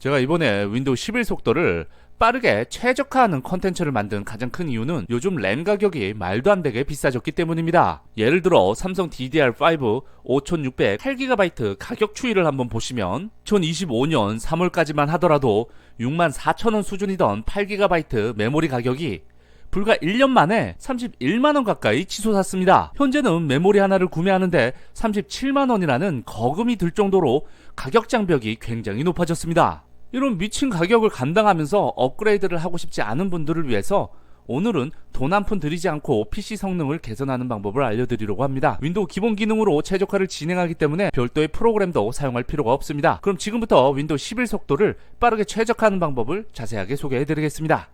제가 이번에 윈도우 11 속도를 빠르게 최적화하는 컨텐츠를 만든 가장 큰 이유는 요즘 램 가격이 말도 안 되게 비싸졌기 때문입니다. 예를 들어 삼성 DDR5 5600 8GB 가격 추이를 한번 보시면 2025년 3월까지만 하더라도 64,000원 수준이던 8GB 메모리 가격이 불과 1년 만에 31만원 가까이 치솟았습니다. 현재는 메모리 하나를 구매하는데 37만원이라는 거금이 들 정도로 가격 장벽이 굉장히 높아졌습니다. 이런 미친 가격을 감당하면서 업그레이드를 하고 싶지 않은 분들을 위해서 오늘은 돈 한 푼 들이지 않고 PC 성능을 개선하는 방법을 알려드리려고 합니다. 윈도우 기본 기능으로 최적화를 진행하기 때문에 별도의 프로그램도 사용할 필요가 없습니다. 그럼 지금부터 윈도우 11 속도를 빠르게 최적화하는 방법을 자세하게 소개해드리겠습니다.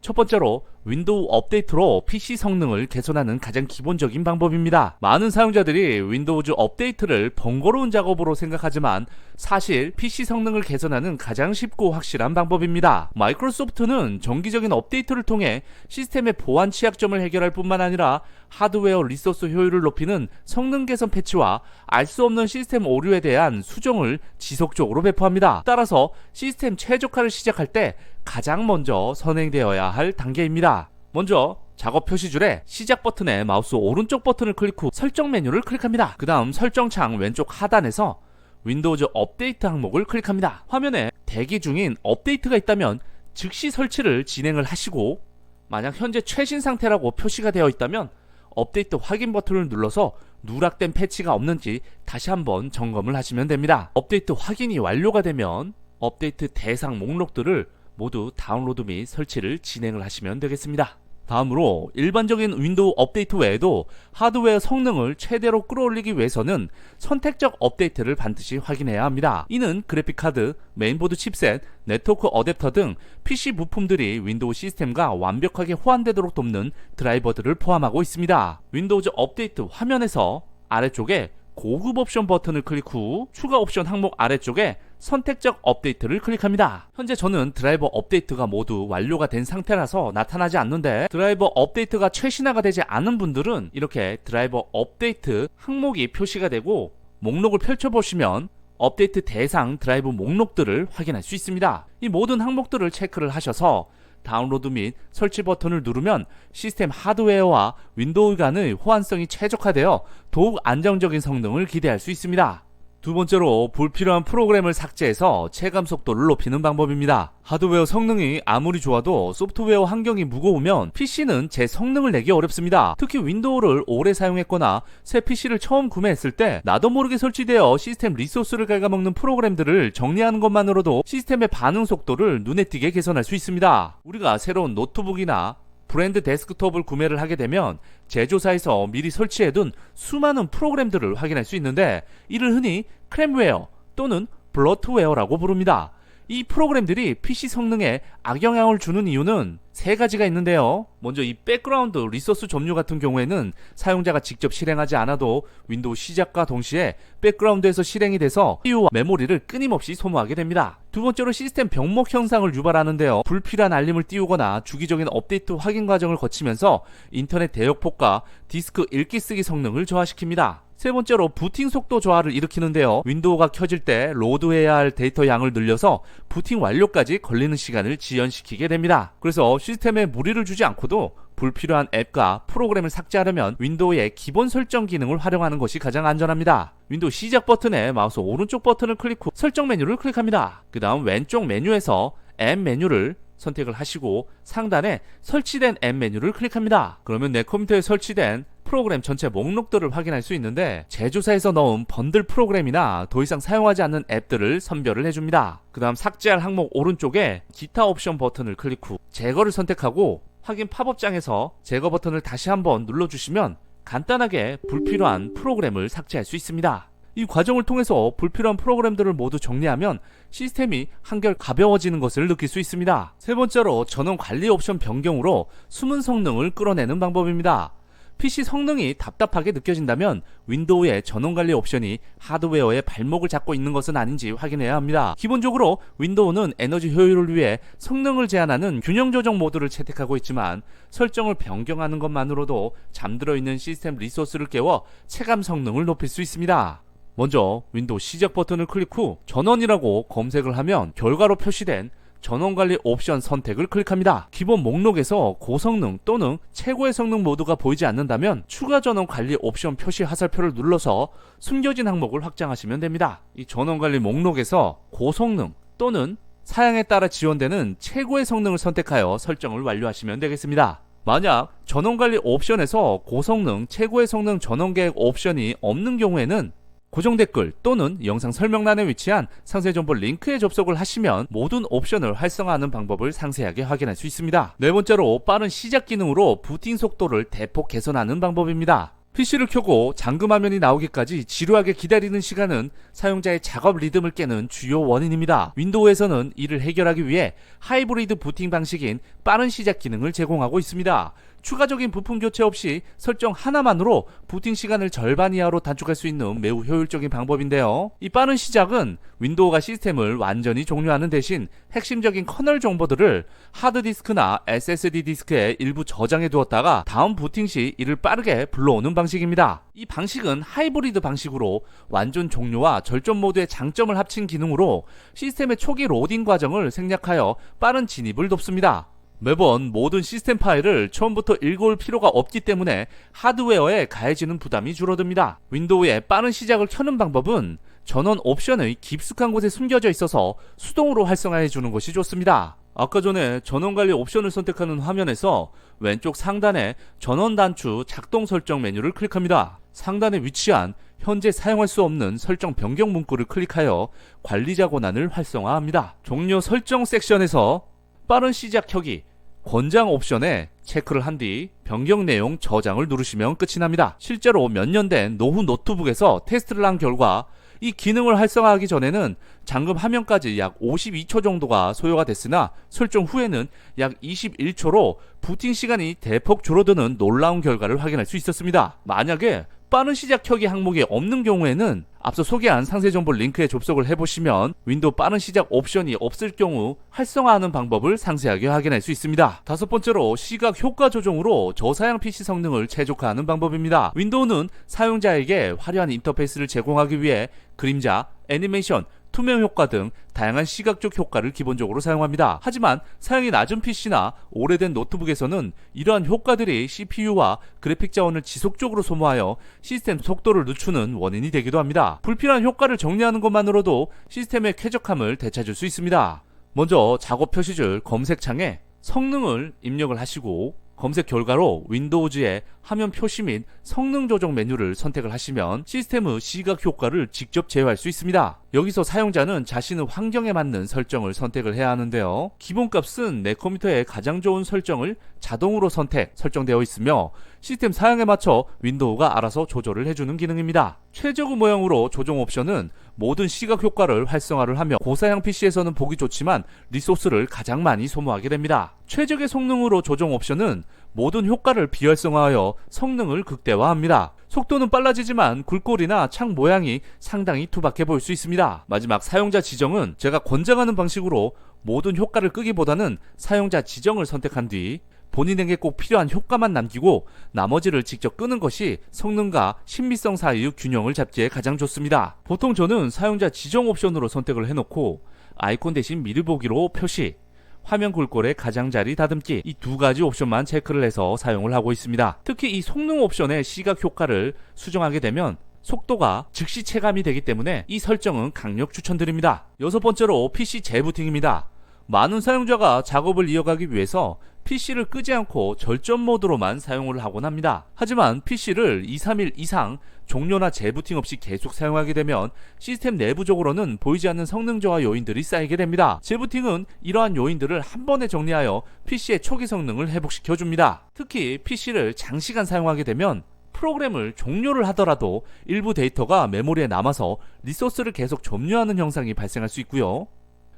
첫 번째로 윈도우 업데이트로 PC 성능을 개선하는 가장 기본적인 방법입니다. 많은 사용자들이 윈도우즈 업데이트를 번거로운 작업으로 생각하지만 사실 PC 성능을 개선하는 가장 쉽고 확실한 방법입니다. 마이크로소프트는 정기적인 업데이트를 통해 시스템의 보안 취약점을 해결할 뿐만 아니라 하드웨어 리소스 효율을 높이는 성능 개선 패치와 알 수 없는 시스템 오류에 대한 수정을 지속적으로 배포합니다. 따라서 시스템 최적화를 시작할 때 가장 먼저 선행되어야 할 단계입니다. 먼저 작업 표시줄에 시작 버튼에 마우스 오른쪽 버튼을 클릭 후 설정 메뉴를 클릭합니다. 그 다음 설정창 왼쪽 하단에서 윈도우즈 업데이트 항목을 클릭합니다. 화면에 대기 중인 업데이트가 있다면 즉시 설치를 진행을 하시고, 만약 현재 최신 상태라고 표시가 되어 있다면 업데이트 확인 버튼을 눌러서 누락된 패치가 없는지 다시 한번 점검을 하시면 됩니다. 업데이트 확인이 완료가 되면 업데이트 대상 목록들을 모두 다운로드 및 설치를 진행을 하시면 되겠습니다. 다음으로 일반적인 윈도우 업데이트 외에도 하드웨어 성능을 최대로 끌어올리기 위해서는 선택적 업데이트를 반드시 확인해야 합니다. 이는 그래픽카드, 메인보드 칩셋, 네트워크 어댑터 등 PC 부품들이 윈도우 시스템과 완벽하게 호환되도록 돕는 드라이버들을 포함하고 있습니다. 윈도우즈 업데이트 화면에서 아래쪽에 고급 옵션 버튼을 클릭 후 추가 옵션 항목 아래쪽에 선택적 업데이트를 클릭합니다. 현재 저는 드라이버 업데이트가 모두 완료가 된 상태라서 나타나지 않는데, 드라이버 업데이트가 최신화가 되지 않은 분들은 이렇게 드라이버 업데이트 항목이 표시가 되고 목록을 펼쳐보시면 업데이트 대상 드라이브 목록들을 확인할 수 있습니다. 이 모든 항목들을 체크를 하셔서 다운로드 및 설치 버튼을 누르면 시스템 하드웨어와 윈도우 간의 호환성이 최적화되어 더욱 안정적인 성능을 기대할 수 있습니다. 두 번째로 불필요한 프로그램을 삭제해서 체감 속도를 높이는 방법입니다. 하드웨어 성능이 아무리 좋아도 소프트웨어 환경이 무거우면 PC는 제 성능을 내기 어렵습니다. 특히 윈도우를 오래 사용했거나 새 PC를 처음 구매했을 때 나도 모르게 설치되어 시스템 리소스를 갉아먹는 프로그램들을 정리하는 것만으로도 시스템의 반응 속도를 눈에 띄게 개선할 수 있습니다. 우리가 새로운 노트북이나 브랜드 데스크톱을 구매를 하게 되면 제조사에서 미리 설치해둔 수많은 프로그램들을 확인할 수 있는데, 이를 흔히 크램웨어 또는 블러트웨어라고 부릅니다. 이 프로그램들이 PC 성능에 악영향을 주는 이유는 세 가지가 있는데요. 먼저 이 백그라운드 리소스 점유 같은 경우에는 사용자가 직접 실행하지 않아도 윈도우 시작과 동시에 백그라운드에서 실행이 돼서 CPU와 메모리를 끊임없이 소모하게 됩니다. 두 번째로 시스템 병목 현상을 유발하는데요. 불필요한 알림을 띄우거나 주기적인 업데이트 확인 과정을 거치면서 인터넷 대역폭과 디스크 읽기 쓰기 성능을 저하시킵니다. 세 번째로 부팅 속도 저하를 일으키는데요. 윈도우가 켜질 때 로드해야 할 데이터 양을 늘려서 부팅 완료까지 걸리는 시간을 지연시키게 됩니다. 그래서 시스템에 무리를 주지 않고도 불필요한 앱과 프로그램을 삭제하려면 윈도우의 기본 설정 기능을 활용하는 것이 가장 안전합니다. 윈도우 시작 버튼에 마우스 오른쪽 버튼을 클릭 후 설정 메뉴를 클릭합니다. 그 다음 왼쪽 메뉴에서 앱 메뉴를 선택을 하시고 상단에 설치된 앱 메뉴를 클릭합니다. 그러면 내 컴퓨터에 설치된 프로그램 전체 목록들을 확인할 수 있는데, 제조사에서 넣은 번들 프로그램이나 더 이상 사용하지 않는 앱들을 선별을 해줍니다. 그 다음 삭제할 항목 오른쪽에 기타 옵션 버튼을 클릭 후 제거를 선택하고 확인 팝업장에서 제거 버튼을 다시 한번 눌러주시면 간단하게 불필요한 프로그램을 삭제할 수 있습니다. 이 과정을 통해서 불필요한 프로그램들을 모두 정리하면 시스템이 한결 가벼워지는 것을 느낄 수 있습니다. 세 번째로 전원 관리 옵션 변경으로 숨은 성능을 끌어내는 방법입니다. PC 성능이 답답하게 느껴진다면 윈도우의 전원관리 옵션이 하드웨어의 발목을 잡고 있는 것은 아닌지 확인해야 합니다. 기본적으로 윈도우는 에너지 효율을 위해 성능을 제한하는 균형 조정 모드를 채택하고 있지만, 설정을 변경하는 것만으로도 잠들어 있는 시스템 리소스를 깨워 체감 성능을 높일 수 있습니다. 먼저 윈도우 시작 버튼을 클릭 후 전원이라고 검색을 하면 결과로 표시된 전원관리 옵션 선택을 클릭합니다. 기본 목록에서 고성능 또는 최고의 성능 모두가 보이지 않는다면 추가 전원 관리 옵션 표시 화살표를 눌러서 숨겨진 항목을 확장하시면 됩니다. 이 전원관리 목록에서 고성능 또는 사양에 따라 지원되는 최고의 성능을 선택하여 설정을 완료하시면 되겠습니다. 만약 전원관리 옵션에서 고성능, 최고의 성능 전원계획 옵션이 없는 경우에는 고정 댓글 또는 영상 설명란에 위치한 상세 정보 링크에 접속을 하시면 모든 옵션을 활성화하는 방법을 상세하게 확인할 수 있습니다. 네 번째로 빠른 시작 기능으로 부팅 속도를 대폭 개선하는 방법입니다. PC를 켜고 잠금 화면이 나오기까지 지루하게 기다리는 시간은 사용자의 작업 리듬을 깨는 주요 원인입니다. 윈도우에서는 이를 해결하기 위해 하이브리드 부팅 방식인 빠른 시작 기능을 제공하고 있습니다. 추가적인 부품 교체 없이 설정 하나만으로 부팅 시간을 절반 이하로 단축할 수 있는 매우 효율적인 방법인데요. 이 빠른 시작은 윈도우가 시스템을 완전히 종료하는 대신 핵심적인 커널 정보들을 하드디스크나 SSD 디스크에 일부 저장해 두었다가 다음 부팅 시 이를 빠르게 불러오는 방식입니다. 이 방식은 하이브리드 방식으로 완전 종료와 절전 모드의 장점을 합친 기능으로 시스템의 초기 로딩 과정을 생략하여 빠른 진입을 돕습니다. 매번 모든 시스템 파일을 처음부터 읽어올 필요가 없기 때문에 하드웨어에 가해지는 부담이 줄어듭니다. 윈도우의 빠른 시작을 켜는 방법은 전원 옵션의 깊숙한 곳에 숨겨져 있어서 수동으로 활성화해주는 것이 좋습니다. 아까 전에 전원관리 옵션을 선택하는 화면에서 왼쪽 상단에 전원 단추 작동 설정 메뉴를 클릭합니다. 상단에 위치한 현재 사용할 수 없는 설정 변경 문구를 클릭하여 관리자 권한을 활성화합니다. 종료 설정 섹션에서 빠른 시작 켜기, 권장 옵션에 체크를 한 뒤 변경 내용 저장을 누르시면 끝이 납니다. 실제로 몇 년 된 노후 노트북에서 테스트를 한 결과 이 기능을 활성화하기 전에는 잠금 화면까지 약 52초 정도가 소요가 됐으나 설정 후에는 약 21초로 부팅 시간이 대폭 줄어드는 놀라운 결과를 확인할 수 있었습니다. 만약에 빠른 시작 켜기 항목이 없는 경우에는 앞서 소개한 상세 정보 링크에 접속을 해보시면 윈도우 빠른 시작 옵션이 없을 경우 활성화하는 방법을 상세하게 확인할 수 있습니다. 다섯 번째로 시각 효과 조정으로 저사양 PC 성능을 최적화하는 방법입니다. 윈도우는 사용자에게 화려한 인터페이스를 제공하기 위해 그림자, 애니메이션, 투명 효과 등 다양한 시각적 효과를 기본적으로 사용합니다. 하지만 사양이 낮은 PC나 오래된 노트북에서는 이러한 효과들이 CPU와 그래픽 자원을 지속적으로 소모하여 시스템 속도를 늦추는 원인이 되기도 합니다. 불필요한 효과를 정리하는 것만으로도 시스템의 쾌적함을 되찾을 수 있습니다. 먼저 작업 표시줄 검색창에 성능을 입력을 하시고 검색 결과로 윈도우즈의 화면 표시 및 성능 조정 메뉴를 선택을 하시면 시스템의 시각 효과를 직접 제어할 수 있습니다. 여기서 사용자는 자신의 환경에 맞는 설정을 선택을 해야 하는데요. 기본값은 내 컴퓨터에 가장 좋은 설정을 자동으로 설정되어 있으며 시스템 사양에 맞춰 윈도우가 알아서 조절을 해주는 기능입니다. 최적의 모양으로 조정 옵션은 모든 시각 효과를 활성화를 하며 고사양 PC에서는 보기 좋지만 리소스를 가장 많이 소모하게 됩니다. 최적의 성능으로 조정 옵션은 모든 효과를 비활성화하여 성능을 극대화합니다. 속도는 빨라지지만 굴꼴이나 창 모양이 상당히 투박해 보일 수 있습니다. 마지막 사용자 지정은 제가 권장하는 방식으로 모든 효과를 끄기보다는 사용자 지정을 선택한 뒤 본인에게 꼭 필요한 효과만 남기고 나머지를 직접 끄는 것이 성능과 신비성 사이의 균형을 잡기에 가장 좋습니다. 보통 저는 사용자 지정 옵션으로 선택을 해놓고 아이콘 대신 미리 보기로 표시, 화면 굴꼴의 가장자리 다듬기 이 두 가지 옵션만 체크를 해서 사용을 하고 있습니다. 특히 이 성능 옵션의 시각 효과를 수정하게 되면 속도가 즉시 체감이 되기 때문에 이 설정은 강력 추천드립니다. 여섯 번째로 PC 재부팅입니다. 많은 사용자가 작업을 이어가기 위해서 PC를 끄지 않고 절전 모드로만 사용을 하곤 합니다. 하지만 PC를 2-3일 이상 종료나 재부팅 없이 계속 사용하게 되면 시스템 내부적으로는 보이지 않는 성능 저하 요인들이 쌓이게 됩니다. 재부팅은 이러한 요인들을 한 번에 정리하여 PC의 초기 성능을 회복시켜줍니다. 특히 PC를 장시간 사용하게 되면 프로그램을 종료를 하더라도 일부 데이터가 메모리에 남아서 리소스를 계속 점유하는 현상이 발생할 수 있고요.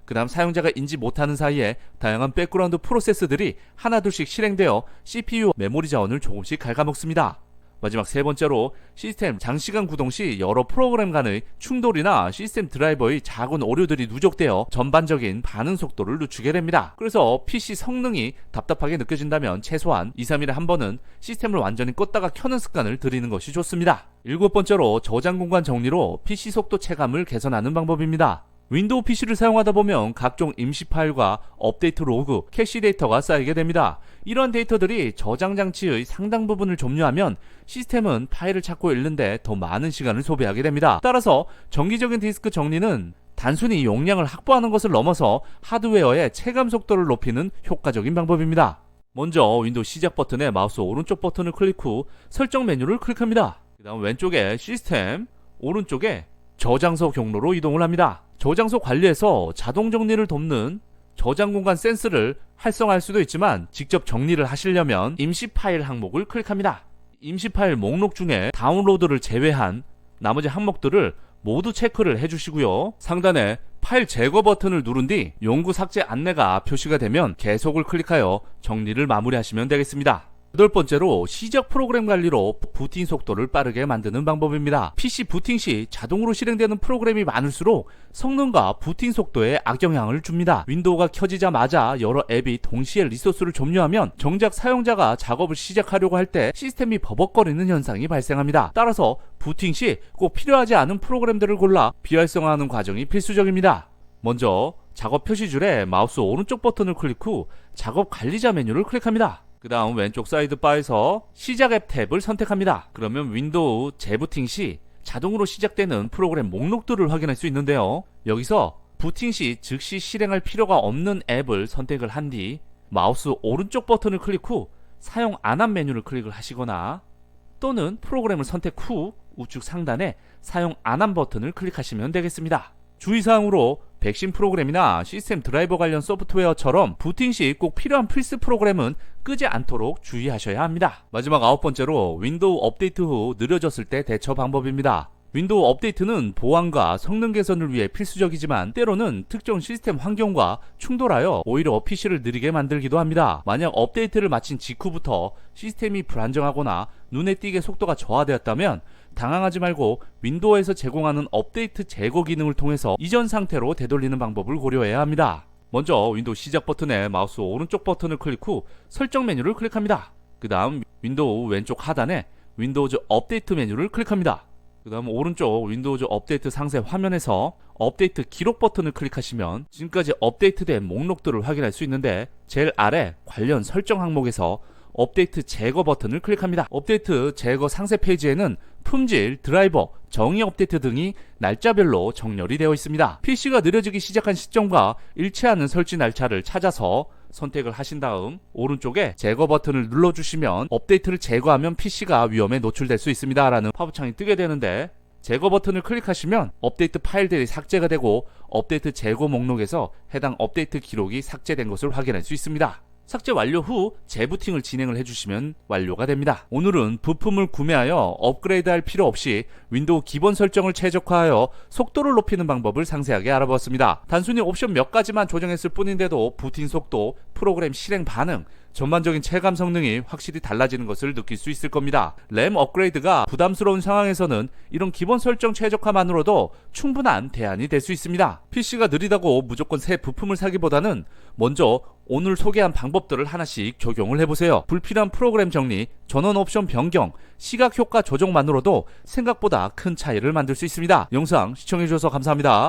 그 다음 사용자가 인지 못하는 사이에 다양한 백그라운드 프로세스들이 하나둘씩 실행되어 CPU 메모리 자원을 조금씩 갉아먹습니다. 마지막 세 번째로 시스템 장시간 구동 시 여러 프로그램 간의 충돌이나 시스템 드라이버의 작은 오류들이 누적되어 전반적인 반응 속도를 늦추게 됩니다. 그래서 PC 성능이 답답하게 느껴진다면 최소한 2, 3일에 한 번은 시스템을 완전히 껐다가 켜는 습관을 들이는 것이 좋습니다. 일곱 번째로 저장 공간 정리로 PC 속도 체감을 개선하는 방법입니다. 윈도우 PC를 사용하다 보면 각종 임시 파일과 업데이트 로그, 캐시 데이터가 쌓이게 됩니다. 이러한 데이터들이 저장 장치의 상당 부분을 점유하면 시스템은 파일을 찾고 읽는데 더 많은 시간을 소비하게 됩니다. 따라서 정기적인 디스크 정리는 단순히 용량을 확보하는 것을 넘어서 하드웨어의 체감 속도를 높이는 효과적인 방법입니다. 먼저 윈도우 시작 버튼에 마우스 오른쪽 버튼을 클릭 후 설정 메뉴를 클릭합니다. 그 다음 왼쪽에 시스템, 오른쪽에 저장소 경로로 이동을 합니다. 저장소 관리에서 자동 정리를 돕는 저장 공간 센스를 활성화할 수도 있지만 직접 정리를 하시려면 임시 파일 항목을 클릭합니다. 임시 파일 목록 중에 다운로드를 제외한 나머지 항목들을 모두 체크를 해주시고요. 상단에 파일 제거 버튼을 누른 뒤 용구 삭제 안내가 표시가 되면 계속을 클릭하여 정리를 마무리하시면 되겠습니다. 여덟 번째로 시작 프로그램 관리로 부팅 속도를 빠르게 만드는 방법입니다. PC 부팅 시 자동으로 실행되는 프로그램이 많을수록 성능과 부팅 속도에 악영향을 줍니다. 윈도우가 켜지자마자 여러 앱이 동시에 리소스를 점유하면 정작 사용자가 작업을 시작하려고 할 때 시스템이 버벅거리는 현상이 발생합니다. 따라서 부팅 시 꼭 필요하지 않은 프로그램들을 골라 비활성화하는 과정이 필수적입니다. 먼저 작업 표시줄에 마우스 오른쪽 버튼을 클릭 후 작업 관리자 메뉴를 클릭합니다. 그 다음 왼쪽 사이드바에서 시작 앱 탭을 선택합니다. 그러면 윈도우 재부팅 시 자동으로 시작되는 프로그램 목록들을 확인할 수 있는데요. 여기서 부팅 시 즉시 실행할 필요가 없는 앱을 선택을 한 뒤 마우스 오른쪽 버튼을 클릭 후 사용 안 한 메뉴를 클릭을 하시거나 또는 프로그램을 선택 후 우측 상단에 사용 안 한 버튼을 클릭하시면 되겠습니다. 주의사항으로 백신 프로그램이나 시스템 드라이버 관련 소프트웨어처럼 부팅 시 꼭 필요한 필수 프로그램은 끄지 않도록 주의하셔야 합니다. 마지막 아홉 번째로 윈도우 업데이트 후 느려졌을 때 대처 방법입니다. 윈도우 업데이트는 보안과 성능 개선을 위해 필수적이지만 때로는 특정 시스템 환경과 충돌하여 오히려 PC를 느리게 만들기도 합니다. 만약 업데이트를 마친 직후부터 시스템이 불안정하거나 눈에 띄게 속도가 저하되었다면 당황하지 말고 윈도우에서 제공하는 업데이트 제거 기능을 통해서 이전 상태로 되돌리는 방법을 고려해야 합니다. 먼저 윈도우 시작 버튼에 마우스 오른쪽 버튼을 클릭 후 설정 메뉴를 클릭합니다. 그 다음 윈도우 왼쪽 하단에 윈도우즈 업데이트 메뉴를 클릭합니다. 그 다음 오른쪽 윈도우즈 업데이트 상세 화면에서 업데이트 기록 버튼을 클릭하시면 지금까지 업데이트된 목록들을 확인할 수 있는데 제일 아래 관련 설정 항목에서 업데이트 제거 버튼을 클릭합니다. 업데이트 제거 상세 페이지에는 품질, 드라이버, 정의 업데이트 등이 날짜별로 정렬이 되어 있습니다. PC가 느려지기 시작한 시점과 일치하는 설치 날짜를 찾아서 선택을 하신 다음 오른쪽에 제거 버튼을 눌러주시면 업데이트를 제거하면 PC가 위험에 노출될 수 있습니다 라는 팝업창이 뜨게 되는데 제거 버튼을 클릭하시면 업데이트 파일들이 삭제가 되고 업데이트 제거 목록에서 해당 업데이트 기록이 삭제된 것을 확인할 수 있습니다. 삭제 완료 후 재부팅을 진행을 해주시면 완료가 됩니다. 오늘은 부품을 구매하여 업그레이드할 필요 없이 윈도우 기본 설정을 최적화하여 속도를 높이는 방법을 상세하게 알아보았습니다. 단순히 옵션 몇 가지만 조정했을 뿐인데도 부팅 속도, 프로그램 실행 반응, 전반적인 체감 성능이 확실히 달라지는 것을 느낄 수 있을 겁니다. 램 업그레이드가 부담스러운 상황에서는 이런 기본 설정 최적화만으로도 충분한 대안이 될 수 있습니다. PC가 느리다고 무조건 새 부품을 사기보다는 먼저 오늘 소개한 방법들을 하나씩 적용을 해보세요. 불필요한 프로그램 정리, 전원 옵션 변경, 시각 효과 조정만으로도 생각보다 큰 차이를 만들 수 있습니다. 영상 시청해주셔서 감사합니다.